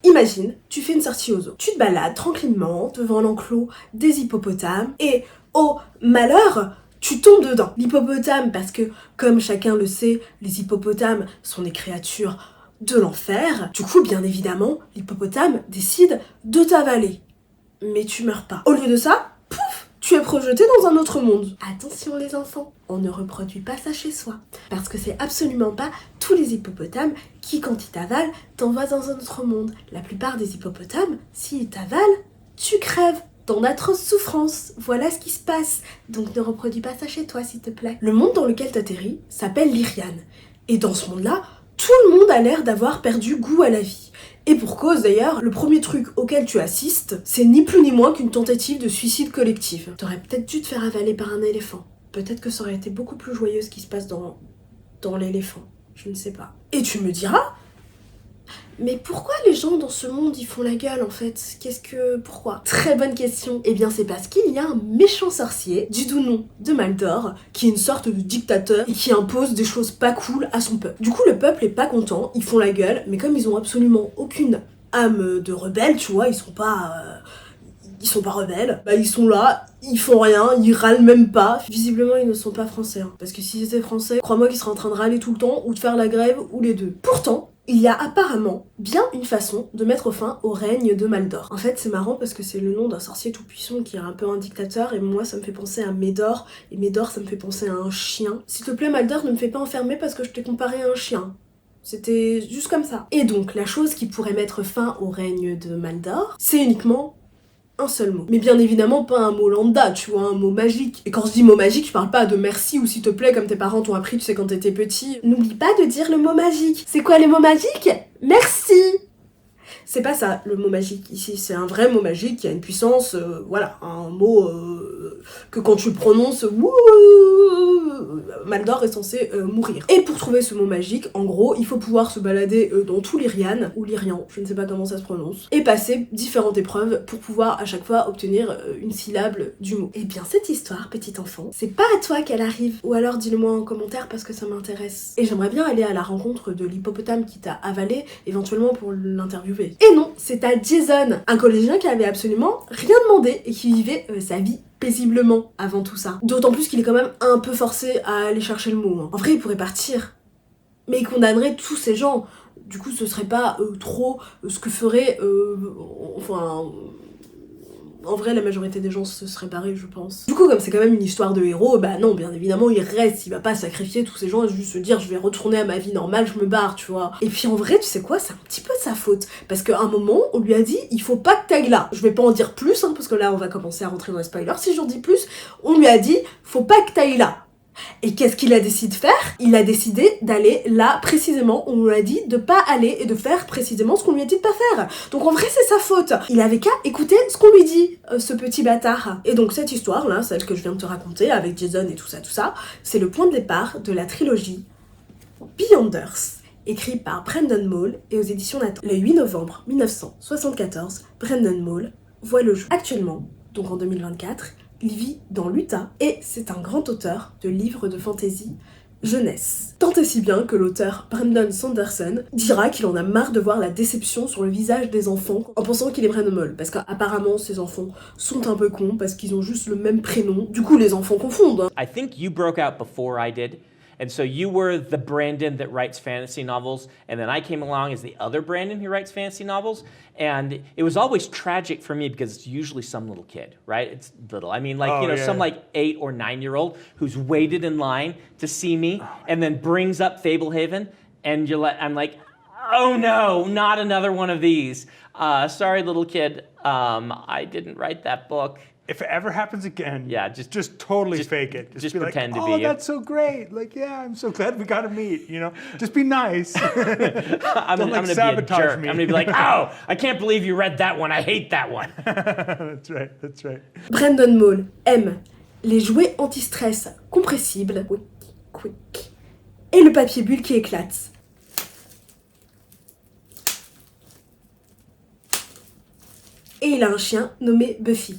Imagine, tu fais une sortie au zoo. Tu te balades tranquillement devant l'enclos des hippopotames et, oh malheur, tu tombes dedans. L'hippopotame, parce que, comme chacun le sait, les hippopotames sont des créatures de l'enfer. Du coup, bien évidemment, l'hippopotame décide de t'avaler. Mais tu meurs pas. Au lieu de ça, pouf, tu es projeté dans un autre monde. Attention les enfants, on ne reproduit pas ça chez soi. Parce que c'est absolument pas tous les hippopotames qui, quand ils t'avalent, t'envoient dans un autre monde. La plupart des hippopotames, s'ils t'avalent, tu crèves dans d'atroces souffrances. Voilà ce qui se passe. Donc ne reproduis pas ça chez toi, s'il te plaît. Le monde dans lequel t'atterris s'appelle l'Iriane. Et dans ce monde-là, tout le monde a l'air d'avoir perdu goût à la vie. Et pour cause d'ailleurs, le premier truc auquel tu assistes, c'est ni plus ni moins qu'une tentative de suicide collectif. T'aurais peut-être dû te faire avaler par un éléphant. Peut-être que ça aurait été beaucoup plus joyeux ce qui se passe dans l'éléphant. Je ne sais pas. Et tu me diras, mais pourquoi les gens dans ce monde ils font la gueule en fait? Pourquoi? Très bonne question. Eh bien c'est parce qu'il y a un méchant sorcier, du doux nom de Maldor, qui est une sorte de dictateur et qui impose des choses pas cool à son peuple. Du coup le peuple est pas content, ils font la gueule, mais comme ils ont absolument aucune âme de rebelle, tu vois, ils sont pas rebelles, bah ils sont là, ils font rien, ils râlent même pas. Visiblement ils ne sont pas français, hein. Parce que s'ils étaient français, crois-moi qu'ils seraient en train de râler tout le temps, ou de faire la grève, ou les deux. Pourtant, il y a apparemment bien une façon de mettre fin au règne de Maldor. En fait, c'est marrant parce que c'est le nom d'un sorcier tout-puissant qui est un peu un dictateur, et moi ça me fait penser à Médor, et Médor ça me fait penser à un chien. S'il te plaît Maldor, ne me fais pas enfermer parce que je t'ai comparé à un chien. C'était juste comme ça. Et donc, la chose qui pourrait mettre fin au règne de Maldor, c'est uniquement un seul mot. Mais bien évidemment pas un mot lambda, tu vois, un mot magique. Et quand je dis mot magique, je parle pas de merci ou s'il te plaît comme tes parents t'ont appris, tu sais, quand t'étais petit. N'oublie pas de dire le mot magique. C'est quoi les mots magiques? Merci! C'est pas ça, le mot magique. Ici, c'est un vrai mot magique qui a une puissance, voilà, un mot que quand tu le prononces, Maldor est censé mourir. Et pour trouver ce mot magique, en gros, il faut pouvoir se balader dans tout l'Iriane, ou l'Irian, je ne sais pas comment ça se prononce, et passer différentes épreuves pour pouvoir à chaque fois obtenir une syllabe du mot. Et bien cette histoire, petit enfant, c'est pas à toi qu'elle arrive, ou alors dis-le-moi en commentaire parce que ça m'intéresse. Et j'aimerais bien aller à la rencontre de l'hippopotame qui t'a avalé, éventuellement pour l'interviewer. Et non, c'est à Jason, un collégien qui avait absolument rien demandé et qui vivait sa vie paisiblement avant tout ça. D'autant plus qu'il est quand même un peu forcé à aller chercher le mot. Hein. En vrai, il pourrait partir. Mais il condamnerait tous ces gens. Du coup, ce serait pas trop ce que ferait... En vrai, la majorité des gens se seraient barrés, je pense. Du coup, comme c'est quand même une histoire de héros, bah non, bien évidemment, il reste, il va pas sacrifier tous ces gens et juste se dire je vais retourner à ma vie normale, je me barre, tu vois. Et puis en vrai, tu sais quoi, c'est un petit peu de sa faute. Parce qu'à un moment, on lui a dit il faut pas que t'ailles là. Je vais pas en dire plus, hein, parce que là, on va commencer à rentrer dans les spoilers. Si j'en dis plus, on lui a dit faut pas que t'ailles là. Et qu'est-ce qu'il a décidé de faire? Il a décidé d'aller là précisément où on lui a dit de pas aller et de faire précisément ce qu'on lui a dit de pas faire. Donc en vrai c'est sa faute. Il avait qu'à écouter ce qu'on lui dit, ce petit bâtard. Et donc cette histoire là, celle que je viens de te raconter avec Jason et tout ça, c'est le point de départ de la trilogie Beyonders, écrit par Brendan Mull et aux éditions Nathan. Le 8 novembre 1974, Brendan Mull voit le jour. Actuellement, donc en 2024, il vit dans l'Utah et c'est un grand auteur de livres de fantasy jeunesse. Tant et si bien que l'auteur Brandon Sanderson dira qu'il en a marre de voir la déception sur le visage des enfants en pensant qu'il est Brendan Mull, parce qu'apparemment ces enfants sont un peu cons parce qu'ils ont juste le même prénom. Du coup les enfants confondent. Hein. I think you broke out before I did. And so you were the Brandon that writes fantasy novels, and then I came along as the other Brandon who writes fantasy novels. And it was always tragic for me because it's usually some little kid, right? It's little. I mean, like, some like 8 or 9-year-old who's waited in line to see me and then brings up Fablehaven, and I'm like, oh no, not another one of these. Sorry, little kid, I didn't write that book. If it ever happens again, yeah, just totally fake it. Just be pretend like, to be you. That's so great. Like, yeah, I'm so glad we got to meet, you know? Just be nice. I'm gonna be a jerk. Me. I'm gonna be like, oh, I can't believe you read that one. I hate that one. That's right. Brendan Mull aime les jouets anti-stress compressibles, quick, et le papier bulle qui éclate. Et il a un chien nommé Buffy.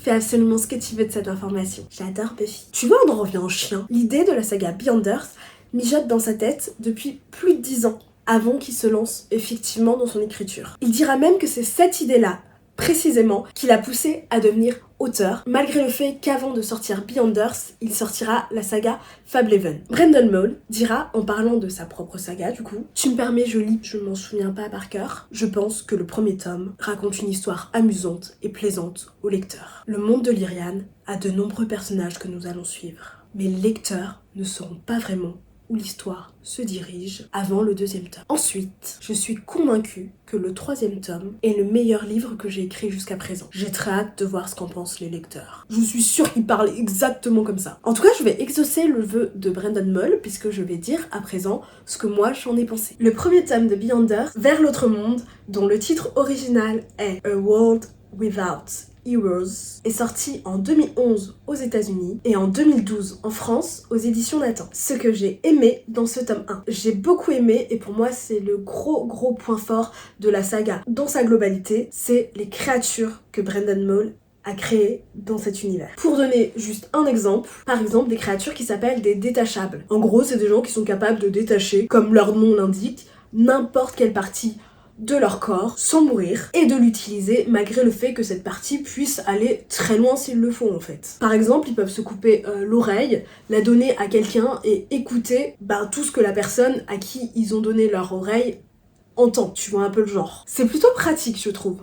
Fais absolument ce que tu veux de cette information. J'adore Buffy. Tu vois, on en revient au chien. L'idée de la saga Beyonders mijote dans sa tête depuis plus de 10 ans avant qu'il se lance effectivement dans son écriture. Il dira même que c'est cette idée-là, précisément, qui l'a poussé à devenir auteur, malgré le fait qu'avant de sortir Beyonders, il sortira la saga Fableven. Brendan Mull dira, en parlant de sa propre saga du coup, « Tu me permets, je lis, je m'en souviens pas par cœur. Je pense que le premier tome raconte une histoire amusante et plaisante au lecteur. Le monde de Lyrian a de nombreux personnages que nous allons suivre, mais les lecteurs ne sauront pas vraiment où l'histoire se dirige avant le 2e tome. Ensuite, je suis convaincue que le 3e tome est le meilleur livre que j'ai écrit jusqu'à présent. J'ai très hâte de voir ce qu'en pensent les lecteurs. » Je suis sûre qu'il parle exactement comme ça. En tout cas, je vais exaucer le vœu de Brendan Mull puisque je vais dire à présent ce que moi j'en ai pensé. Le premier tome de Beyonder, Vers l'autre monde, dont le titre original est A World Without Heroes, est sorti en 2011 aux États-Unis et en 2012 en France aux éditions Nathan. Ce que j'ai aimé dans ce tome 1, j'ai beaucoup aimé et pour moi c'est le gros point fort de la saga. Dans sa globalité, c'est les créatures que Brendan Mull a créé dans cet univers. Pour donner juste un exemple, par exemple des créatures qui s'appellent des détachables. En gros, c'est des gens qui sont capables de détacher, comme leur nom l'indique, n'importe quelle partie de leur corps sans mourir et de l'utiliser malgré le fait que cette partie puisse aller très loin s'ils le font en fait. Par exemple, ils peuvent se couper l'oreille, la donner à quelqu'un et écouter tout ce que la personne à qui ils ont donné leur oreille entend. Tu vois un peu le genre. C'est plutôt pratique, je trouve.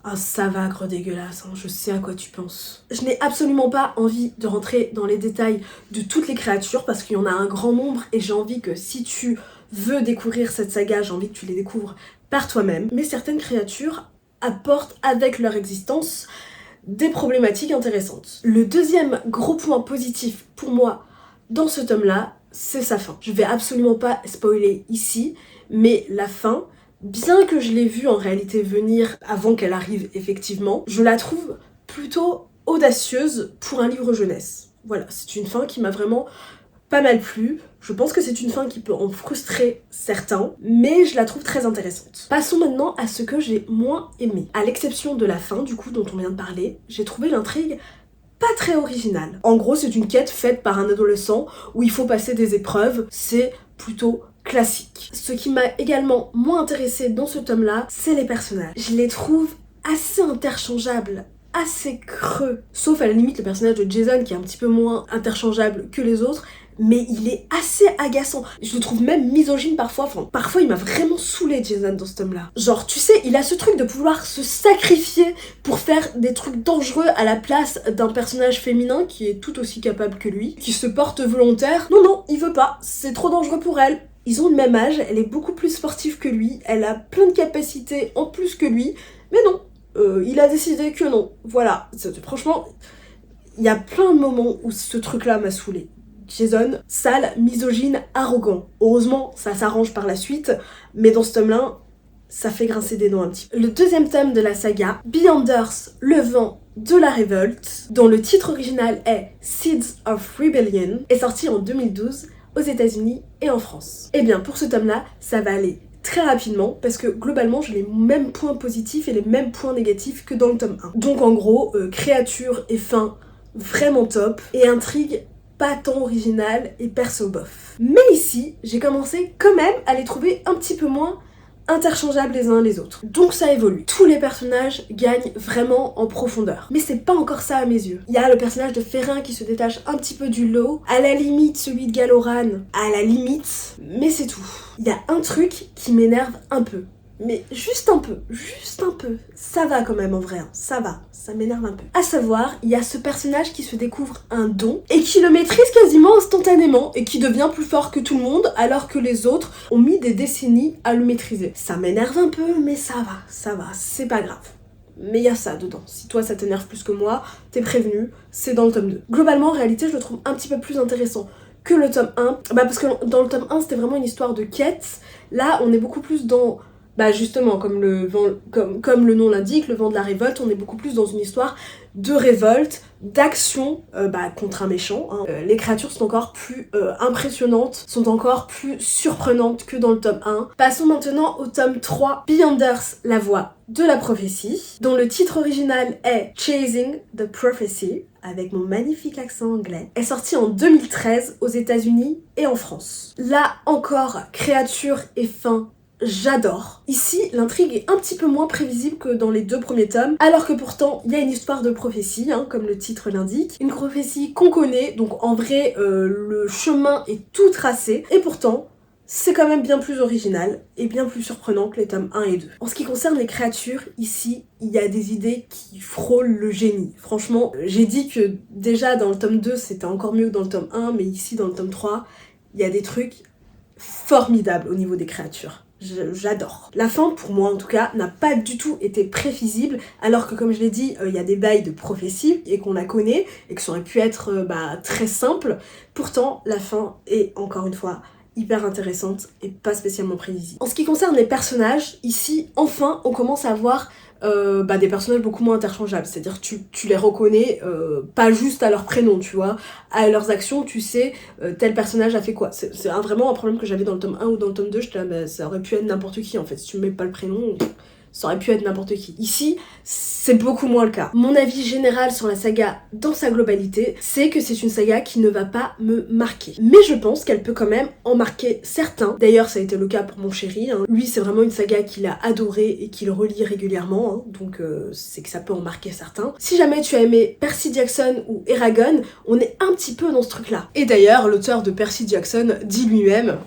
Ah, ça va, gros dégueulasse, hein, je sais à quoi tu penses. Je n'ai absolument pas envie de rentrer dans les détails de toutes les créatures parce qu'il y en a un grand nombre et j'ai envie que si tu veux découvrir cette saga, j'ai envie que tu les découvres par toi-même. Mais certaines créatures apportent avec leur existence des problématiques intéressantes. Le deuxième gros point positif pour moi dans ce tome-là, c'est sa fin. Je vais absolument pas spoiler ici, mais la fin, bien que je l'ai vue en réalité venir avant qu'elle arrive effectivement, je la trouve plutôt audacieuse pour un livre jeunesse. Voilà, c'est une fin qui m'a vraiment pas mal plu. Je pense que c'est une fin qui peut en frustrer certains, mais je la trouve très intéressante. Passons maintenant à ce que j'ai moins aimé. À l'exception de la fin, du coup, dont on vient de parler, j'ai trouvé l'intrigue pas très originale. En gros, c'est une quête faite par un adolescent où il faut passer des épreuves, c'est plutôt classique. Ce qui m'a également moins intéressée dans ce tome-là, c'est les personnages. Je les trouve assez interchangeables, assez creux. Sauf à la limite le personnage de Jason qui est un petit peu moins interchangeable que les autres, mais il est assez agaçant. Je le trouve même misogyne parfois. Enfin, parfois il m'a vraiment saoulé Jason dans ce tome-là. Genre, tu sais, il a ce truc de pouvoir se sacrifier pour faire des trucs dangereux à la place d'un personnage féminin qui est tout aussi capable que lui, qui se porte volontaire. Non, il veut pas, c'est trop dangereux pour elle. Ils ont le même âge, elle est beaucoup plus sportive que lui, elle a plein de capacités en plus que lui, mais non, il a décidé que non. Voilà, franchement, il y a plein de moments où ce truc-là m'a saoulée. Jason, sale, misogyne, arrogant. Heureusement, ça s'arrange par la suite, mais dans ce tome-là, ça fait grincer des dents un petit peu. Le deuxième tome de la saga, Beyonders, le vent de la révolte, dont le titre original est Seeds of Rebellion, est sorti en 2012 aux États-Unis et en France. Et bien, pour ce tome-là, ça va aller très rapidement parce que globalement, j'ai les mêmes points positifs et les mêmes points négatifs que dans le tome 1. Donc en gros, créature et fin vraiment top et intrigue pas tant originale et perso bof. Mais ici, j'ai commencé quand même à les trouver un petit peu moins interchangeables les uns les autres. Donc ça évolue. Tous les personnages gagnent vraiment en profondeur. Mais c'est pas encore ça à mes yeux. Il y a le personnage de Ferrin qui se détache un petit peu du lot, à la limite celui de Galoran, à la limite, mais c'est tout. Il y a un truc qui m'énerve un peu. Mais juste un peu. Ça va quand même en vrai, hein. Ça va, ça m'énerve un peu. À savoir, il y a ce personnage qui se découvre un don et qui le maîtrise quasiment instantanément et qui devient plus fort que tout le monde alors que les autres ont mis des décennies à le maîtriser. Ça m'énerve un peu, mais ça va, c'est pas grave. Mais il y a ça dedans. Si toi ça t'énerve plus que moi, t'es prévenu, c'est dans le tome 2. Globalement, en réalité, je le trouve un petit peu plus intéressant que le tome 1. Parce que dans le tome 1, c'était vraiment une histoire de quête. Là, on est beaucoup plus dans... justement, comme le nom l'indique, le vent de la révolte, on est beaucoup plus dans une histoire de révolte, d'action contre un méchant. Hein. Les créatures sont encore plus impressionnantes, sont encore plus surprenantes que dans le tome 1. Passons maintenant au tome 3, Beyonders, la voix de la prophétie, dont le titre original est Chasing the Prophecy, avec mon magnifique accent anglais, est sorti en 2013 aux États-Unis et en France. Là encore, créature et fin, j'adore. Ici, l'intrigue est un petit peu moins prévisible que dans les 2 premiers tomes, alors que pourtant, il y a une histoire de prophétie, comme le titre l'indique. Une prophétie qu'on connaît, donc en vrai, le chemin est tout tracé, et pourtant, c'est quand même bien plus original et bien plus surprenant que les tomes 1 et 2. En ce qui concerne les créatures, ici, il y a des idées qui frôlent le génie. Franchement, j'ai dit que déjà dans le tome 2, c'était encore mieux que dans le tome 1, mais ici, dans le tome 3, il y a des trucs formidables au niveau des créatures. J'adore. La fin, pour moi en tout cas, n'a pas du tout été prévisible, alors que comme je l'ai dit, il y a des bails de prophétie et qu'on la connaît, et que ça aurait pu être très simple. Pourtant, la fin est, encore une fois, hyper intéressante et pas spécialement prévisible. En ce qui concerne les personnages, ici, enfin, on commence à voir des personnages beaucoup moins interchangeables, c'est-à-dire tu les reconnais pas juste à leur prénom, tu vois, à leurs actions, tu sais tel personnage a fait quoi. C'est vraiment un problème que j'avais dans le tome 1 ou dans le tome 2, j'étais là, ça aurait pu être n'importe qui en fait, si tu me mets pas le prénom, ça aurait pu être n'importe qui. Ici, c'est beaucoup moins le cas. Mon avis général sur la saga dans sa globalité, c'est que c'est une saga qui ne va pas me marquer. Mais je pense qu'elle peut quand même en marquer certains. D'ailleurs, ça a été le cas pour mon chéri. Lui, c'est vraiment une saga qu'il a adorée et qu'il relit régulièrement. Donc, c'est que ça peut en marquer certains. Si jamais tu as aimé Percy Jackson ou Eragon, on est un petit peu dans ce truc-là. Et d'ailleurs, l'auteur de Percy Jackson dit lui-même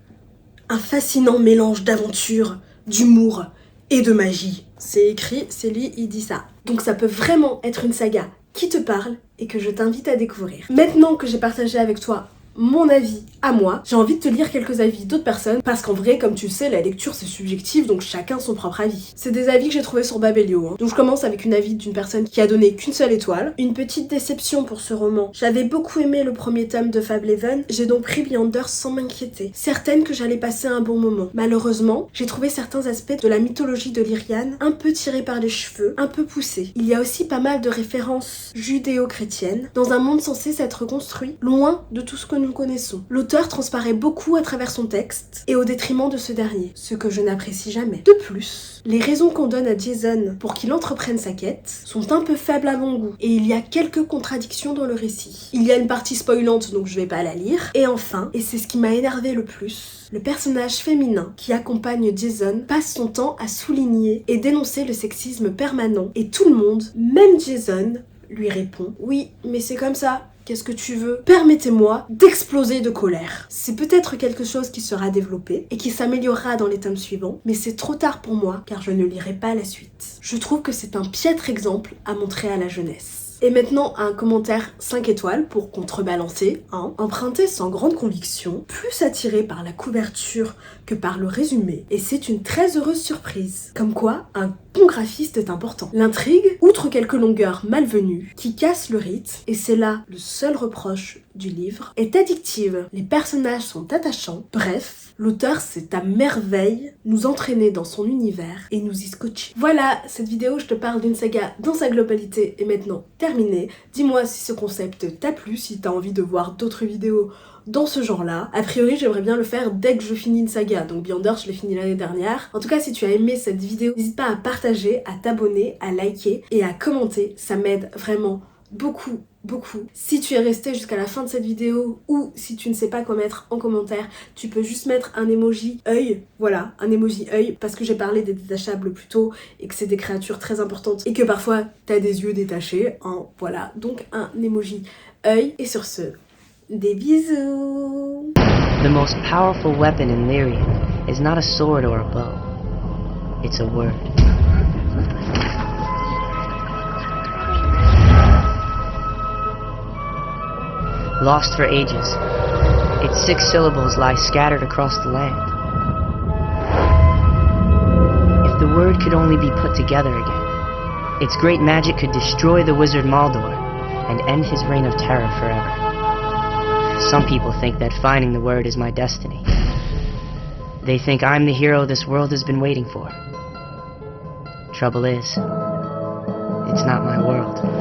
« Un fascinant mélange d'aventure, d'humour et de magie. » C'est écrit, c'est lui, il dit ça. Donc ça peut vraiment être une saga qui te parle et que je t'invite à découvrir. Maintenant que j'ai partagé avec toi mon avis à moi, j'ai envie de te lire quelques avis d'autres personnes, parce qu'en vrai, comme tu le sais, la lecture c'est subjectif, donc chacun son propre avis. C'est des avis que j'ai trouvés sur Babelio. Donc je commence avec une avis d'une personne qui a donné qu'une seule étoile. Une petite déception pour ce roman. J'avais beaucoup aimé le premier tome de Fablehaven, j'ai donc pris Beyonder sans m'inquiéter. Certaine que j'allais passer un bon moment. Malheureusement, j'ai trouvé certains aspects de la mythologie de Lyriane un peu tirés par les cheveux, un peu poussés. Il y a aussi pas mal de références judéo-chrétiennes, dans un monde censé s'être construit, loin de tout ce que nous connaissons. L'auteur transparaît beaucoup à travers son texte et au détriment de ce dernier, ce que je n'apprécie jamais. De plus, les raisons qu'on donne à Jason pour qu'il entreprenne sa quête sont un peu faibles à mon goût et il y a quelques contradictions dans le récit. Il y a une partie spoilante donc je vais pas la lire. Et enfin, et c'est ce qui m'a énervé le plus, le personnage féminin qui accompagne Jason passe son temps à souligner et dénoncer le sexisme permanent et tout le monde, même Jason, lui répond « Oui, mais c'est comme ça. Qu'est-ce que tu veux ? Permettez-moi d'exploser de colère. » C'est peut-être quelque chose qui sera développé et qui s'améliorera dans les tomes suivants, mais c'est trop tard pour moi car je ne lirai pas la suite. Je trouve que c'est un piètre exemple à montrer à la jeunesse. Et maintenant, un commentaire 5 étoiles pour contrebalancer. Emprunté sans grande conviction, plus attiré par la couverture que par le résumé. Et c'est une très heureuse surprise. Comme quoi, un bon graphiste est important. L'intrigue, outre quelques longueurs malvenues, qui cassent le rythme, et c'est là le seul reproche du livre, est addictive. Les personnages sont attachants. Bref, l'auteur sait à merveille nous entraîner dans son univers et nous y scotcher. Voilà, cette vidéo, je te parle d'une saga dans sa globalité est maintenant terminée. Dis-moi si ce concept t'a plu, si t'as envie de voir d'autres vidéos dans ce genre-là. A priori, j'aimerais bien le faire dès que je finis une saga, donc Beyonder, je l'ai fini l'année dernière. En tout cas, si tu as aimé cette vidéo, n'hésite pas à partager, à t'abonner, à liker et à commenter. Ça m'aide vraiment beaucoup. Si tu es resté jusqu'à la fin de cette vidéo ou si tu ne sais pas quoi mettre en commentaire, tu peux juste mettre un emoji œil, voilà, un emoji œil, parce que j'ai parlé des détachables plus tôt et que c'est des créatures très importantes et que parfois t'as des yeux détachés, voilà, donc un emoji œil. Et sur ce, des bisous. The most powerful weapon in Lyrian is not a sword or a bow, it's a word. Lost for ages, its 6 syllables lie scattered across the land. If the word could only be put together again, its great magic could destroy the wizard Maldor and end his reign of terror forever. Some people think that finding the word is my destiny. They think I'm the hero this world has been waiting for. Trouble is, it's not my world.